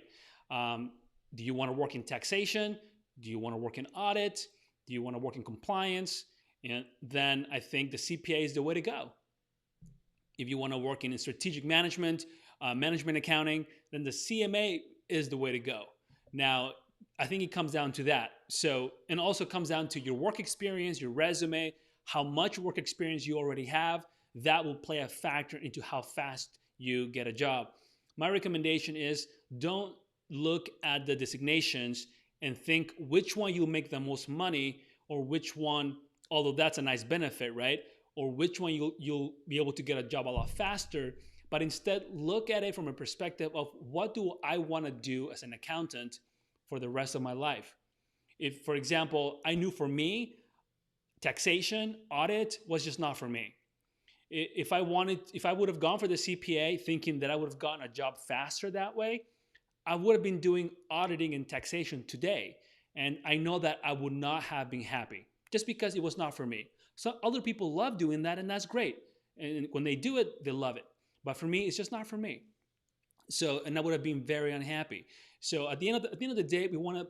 Um, do you want to work in taxation? Do you want to work in audit? Do you want to work in compliance? And then I think the CPA is the way to go. If you want to work in strategic management, management accounting, then the CMA is the way to go. Now, I think it comes down to that. So, and also comes down to your work experience, your resume, how much work experience you already have. That will play a factor into how fast you get a job. My recommendation is don't look at the designations and think which one you'll make the most money or which one, although that's a nice benefit, right? Or which one you'll be able to get a job a lot faster. But instead, look at it from a perspective of what do I want to do as an accountant for the rest of my life. If, for example, I knew for me, taxation, audit was just not for me. If I would have gone for the CPA thinking that I would have gotten a job faster that way, I would have been doing auditing and taxation today. And I know that I would not have been happy just because it was not for me. So other people love doing that, and that's great. And when they do it, they love it. But for me, it's just not for me. So, and I would have been very unhappy. So at the end of the day, we want to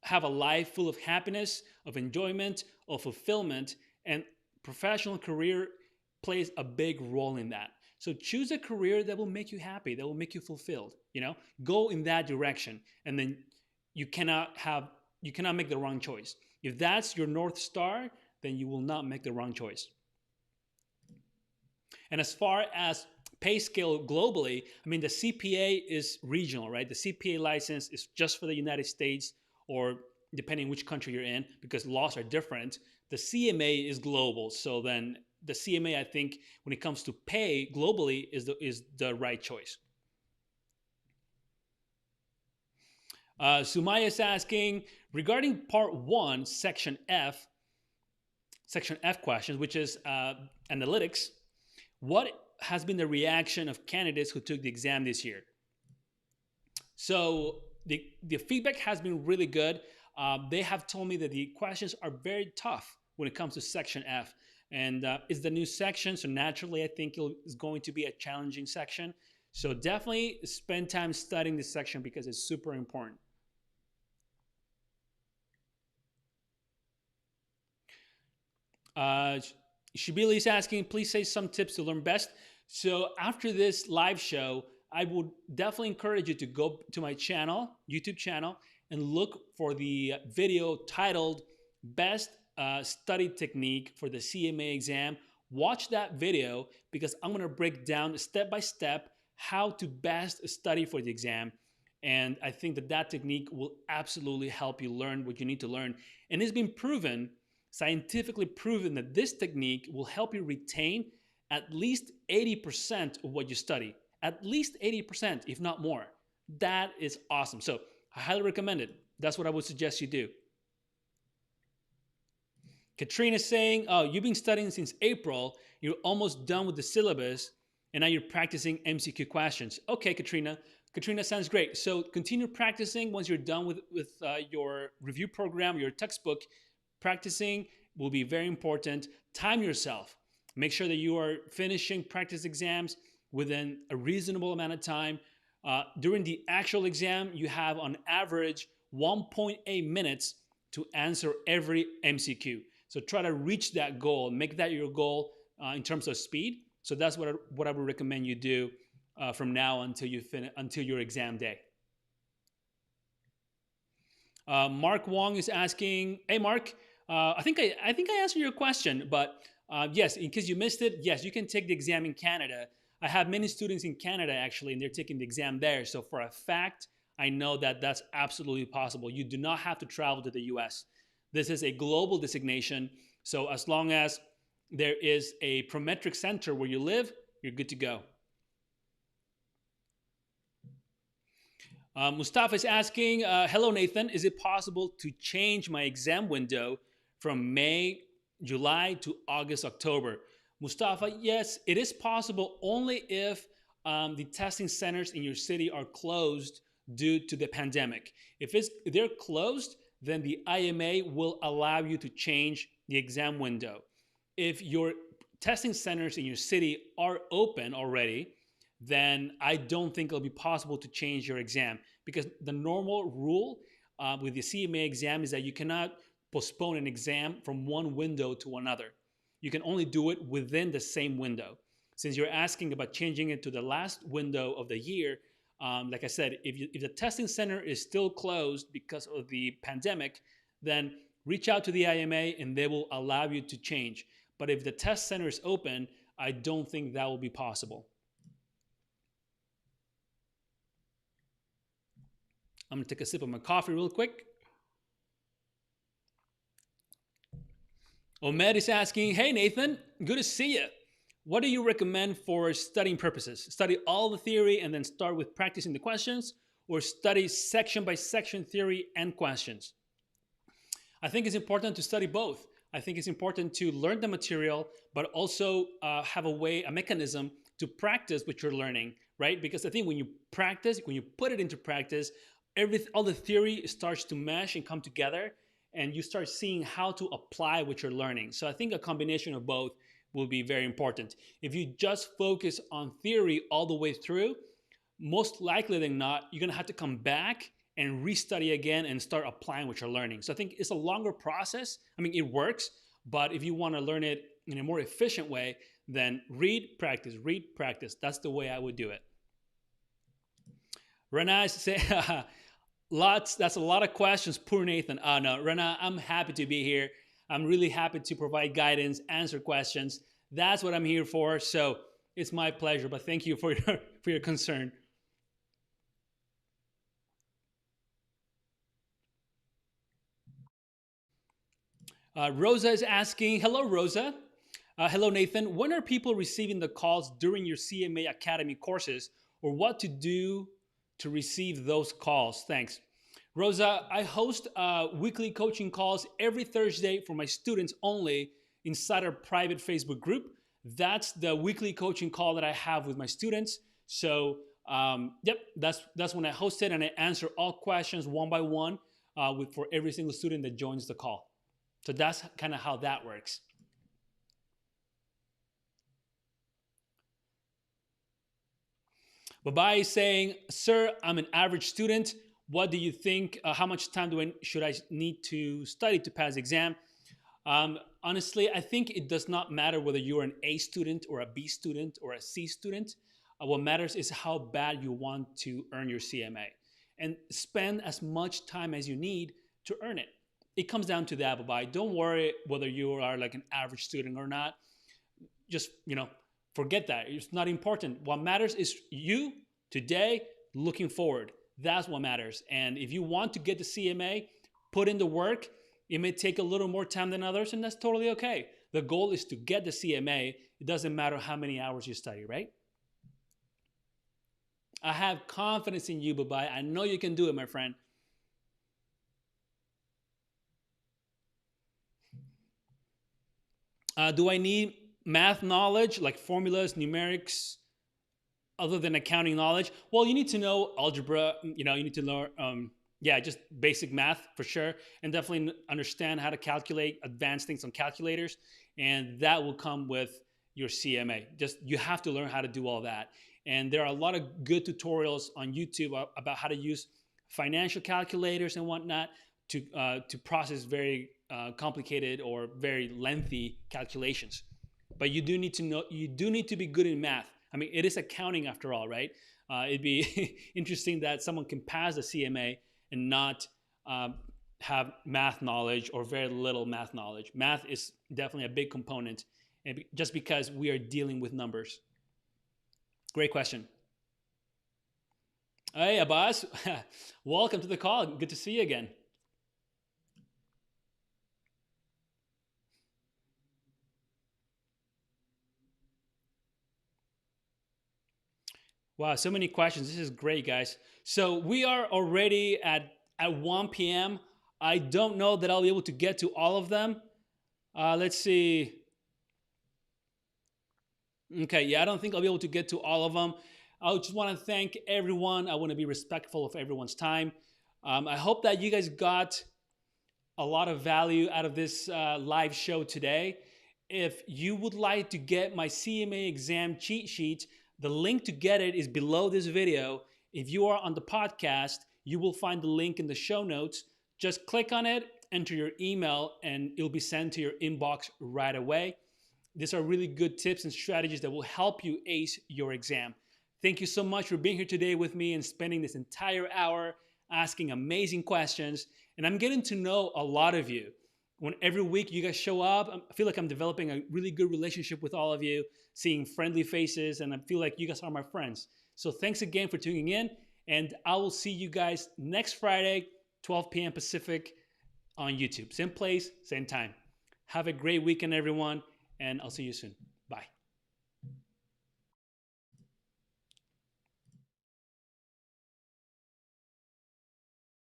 have a life full of happiness, of enjoyment, of fulfillment, and professional career plays a big role in that. So choose a career that will make you happy, that will make you fulfilled. Go in that direction, and then you cannot make the wrong choice. If that's your North Star, then you will not make the wrong choice. And as far as pay scale globally, I mean, the CPA is regional, right? The CPA license is just for the United States, or depending which country you're in, because laws are different. The CMA is global. So then the CMA, I think, when it comes to pay globally, is the right choice. Sumaya is asking, regarding part one, section F questions, which is analytics, what has been the reaction of candidates who took the exam this year? So the feedback has been really good. They have told me that the questions are very tough when it comes to section F. And it's the new section, so naturally I think it's going to be a challenging section. So definitely spend time studying this section because it's super important. Shibili is asking, please say some tips to learn best. So after this live show, I would definitely encourage you to go to my channel, YouTube channel, and look for the video titled Best Study Technique for the CMA exam. Watch that video because I'm going to break down step by step how to best study for the exam. And I think that that technique will absolutely help you learn what you need to learn. And it's been proven, scientifically proven, that this technique will help you retain at least 80% of what you study. At least 80%, if not more. That is awesome. So I highly recommend it. That's what I would suggest you do. Katrina's saying, oh, you've been studying since April, you're almost done with the syllabus, and now you're practicing MCQ questions. Okay, Katrina. Katrina, sounds great. So continue practicing once you're done with your review program, your textbook. Practicing will be very important. Time yourself. Make sure that you are finishing practice exams within a reasonable amount of time. During the actual exam, you have on average 1.8 minutes to answer every MCQ. So try to reach that goal, make that your goal in terms of speed. So that's what I would recommend you do from now until you finish, until your exam day. Mark Wong is asking, hey Mark, I think I answered your question, but yes, in case you missed it, yes, you can take the exam in Canada. I have many students in Canada actually, and they're taking the exam there. So for a fact, I know that that's absolutely possible. You do not have to travel to the US. This is a global designation. So as long as there is a prometric center where you live, you're good to go. Mustafa is asking, hello Nathan, is it possible to change my exam window from May, July to August, October? Mustafa, yes, it is possible only if the testing centers in your city are closed due to the pandemic. If they're closed, then the IMA will allow you to change the exam window. If your testing centers in your city are open already, then I don't think it'll be possible to change your exam, because the normal rule with the CMA exam is that you cannot postpone an exam from one window to another. You can only do it within the same window. Since you're asking about changing it to the last window of the year, like I said, if the testing center is still closed because of the pandemic, then reach out to the IMA and they will allow you to change. But if the test center is open, I don't think that will be possible. I'm gonna take a sip of my coffee real quick. Omed is asking, hey Nathan, good to see you. What do you recommend for studying purposes? Study all the theory and then start with practicing the questions, or study section by section theory and questions? I think it's important to study both. I think it's important to learn the material, but also have a mechanism to practice what you're learning, right? Because I think when you practice, when you put it into practice, all the theory starts to mesh and come together, and you start seeing how to apply what you're learning. So I think a combination of both will be very important. If you just focus on theory all the way through, most likely than not, you're gonna have to come back and restudy again and start applying what you're learning. So I think it's a longer process. I mean, it works, but if you wanna learn it in a more efficient way, then read, practice, read, practice. That's the way I would do it. Rana say, that's a lot of questions. Poor Nathan. Oh no, Rana, I'm happy to be here. I'm really happy to provide guidance, answer questions. That's what I'm here for. So it's my pleasure, but thank you for your concern. Rosa is asking, hello, Rosa. Hello, Nathan. When are people receiving the calls during your CMA Academy courses, or what to do to receive those calls? Thanks. Rosa, I host weekly coaching calls every Thursday for my students only inside our private Facebook group. That's the weekly coaching call that I have with my students. So, yep, that's when I host it, and I answer all questions one by one for every single student that joins the call. So that's kind of how that works. Bye-bye is saying, sir, I'm an average student. What do you think? How much time should I need to study to pass the exam? Honestly, I think it does not matter whether you're an A student or a B student or a C student. What matters is how bad you want to earn your CMA, and spend as much time as you need to earn it. It comes down to that, bye-bye. Don't worry whether you are like an average student or not. Just, forget that. It's not important. What matters is you today looking forward. That's what matters. And if you want to get the CMA, put in the work. It may take a little more time than others, and that's totally okay. The goal is to get the CMA. It doesn't matter how many hours you study, right? I have confidence in you, Babai. I know you can do it, my friend. Do I need math knowledge, like formulas, numerics, other than accounting knowledge? Well, you need to know algebra. You need to learn, yeah, just basic math for sure, and definitely understand how to calculate advanced things on calculators, and that will come with your CMA. Just you have to learn how to do all that, and there are a lot of good tutorials on YouTube about how to use financial calculators and whatnot to process very complicated or very lengthy calculations. But you do need to know, you do need to be good in math. I mean, it is accounting after all, right? It'd be interesting that someone can pass the CMA and not have math knowledge or very little math knowledge. Math is definitely a big component, and just because we are dealing with numbers. Great question. Hey, Abbas, welcome to the call. Good to see you again. Wow, so many questions. This is great, guys. So we are already at 1 p.m. I don't know that I'll be able to get to all of them. Let's see. Okay, yeah, I don't think I'll be able to get to all of them. I just want to thank everyone. I want to be respectful of everyone's time. I hope that you guys got a lot of value out of this live show today. If you would like to get my CMA exam cheat sheet, the link to get it is below this video. If you are on the podcast, you will find the link in the show notes. Just click on it, enter your email, and it'll be sent to your inbox right away. These are really good tips and strategies that will help you ace your exam. Thank you so much for being here today with me and spending this entire hour asking amazing questions. And I'm getting to know a lot of you. When every week you guys show up, I feel like I'm developing a really good relationship with all of you, seeing friendly faces, and I feel like you guys are my friends. So thanks again for tuning in, and I will see you guys next Friday, 12 p.m. Pacific on YouTube. Same place, same time. Have a great weekend, everyone, and I'll see you soon.